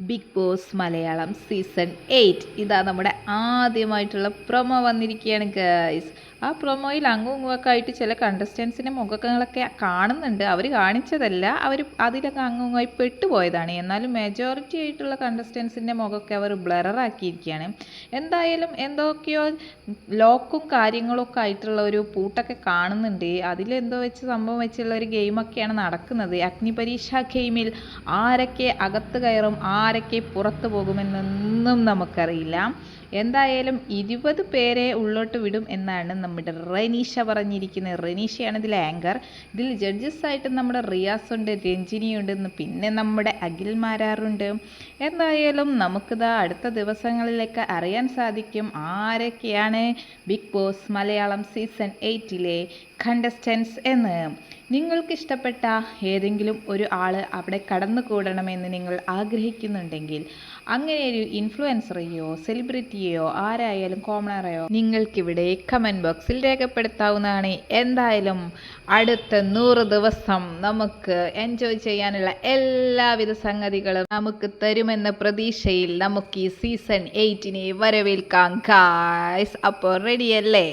Big Boss Malayalam season 8 ഇതാ നമ്മുടെ ആദ്യമായിട്ടുള്ള promo വന്നിരിക്കുകയാണ് ഗൈസ്. ആ പ്രൊമോയിൽ അങ്ങും ഇങ്ങുമൊക്കെ ആയിട്ട് ചില കണ്ടസ്റ്റൻസിൻ്റെ മുഖങ്ങളൊക്കെ കാണുന്നുണ്ട്. അവർ കാണിച്ചതല്ല, അവർ അതിലൊക്കെ അങ്ങുമായി പെട്ടുപോയതാണ്. എന്നാലും മെജോറിറ്റി ആയിട്ടുള്ള കണ്ടസ്റ്റൻസിൻ്റെ മുഖമൊക്കെ അവർ ബ്ലറാക്കിയിരിക്കുകയാണ്. എന്തായാലും എന്തൊക്കെയോ ലോക്കും കാര്യങ്ങളൊക്കെ ആയിട്ടുള്ള ഒരു പൂട്ടൊക്കെ കാണുന്നുണ്ട്. അതിലെന്തോ വെച്ച് സംഭവം വെച്ചുള്ള ഒരു ഗെയിമൊക്കെയാണ് നടക്കുന്നത്. അഗ്നിപരീക്ഷ ഗെയിമിൽ ആരൊക്കെ അകത്ത് കയറും ആരൊക്കെ പുറത്തു പോകുമെന്നൊന്നും നമുക്കറിയില്ല. എന്തായാലും 20 പേരെ ഉള്ളോട്ട് വിടും എന്നാണ് നമ്മുടെ റെനീഷ പറഞ്ഞിരിക്കുന്നത്. റെനീഷയാണ് ഇതിൽ ആങ്കർ. ഇതിൽ ജഡ്ജസ് ആയിട്ട് നമ്മുടെ റിയാസ് ഉണ്ട്, രഞ്ജിനിയുണ്ട്, പിന്നെ നമ്മുടെ അഖിൽ മാരാറുണ്ട്. എന്തായാലും നമുക്കിതാ അടുത്ത ദിവസങ്ങളിലേക്ക് അറിയാൻ സാധിക്കും ആരൊക്കെയാണ് Bigg Boss Malayalam season 8 contestants എന്ന്. നിങ്ങൾക്കിഷ്ടപ്പെട്ട ഏതെങ്കിലും ഒരു ആൾ അവിടെ കടന്നുകൂടണമെന്ന് നിങ്ങൾ ആഗ്രഹിക്കുന്നുണ്ടെങ്കിൽ അങ്ങനെ ഒരു ഇൻഫ്ലുവൻസറെയോ സെലിബ്രിറ്റിയെയോ ആരായാലും കോമണറെയോ നിങ്ങൾക്കിവിടെ കമൻറ്റ് ബോക്സിൽ രേഖപ്പെടുത്താവുന്നതാണ്. എന്തായാലും അടുത്ത 100 ദിവസം നമുക്ക് എൻജോയ് ചെയ്യാനുള്ള എല്ലാവിധ സംഗതികളും നമുക്ക് തരുമെന്ന പ്രതീക്ഷയിൽ നമുക്ക് ഈ സീസൺ 8 വരവേൽക്കാം ഗായ്സ്. അപ്പോൾ റെഡിയല്ലേ?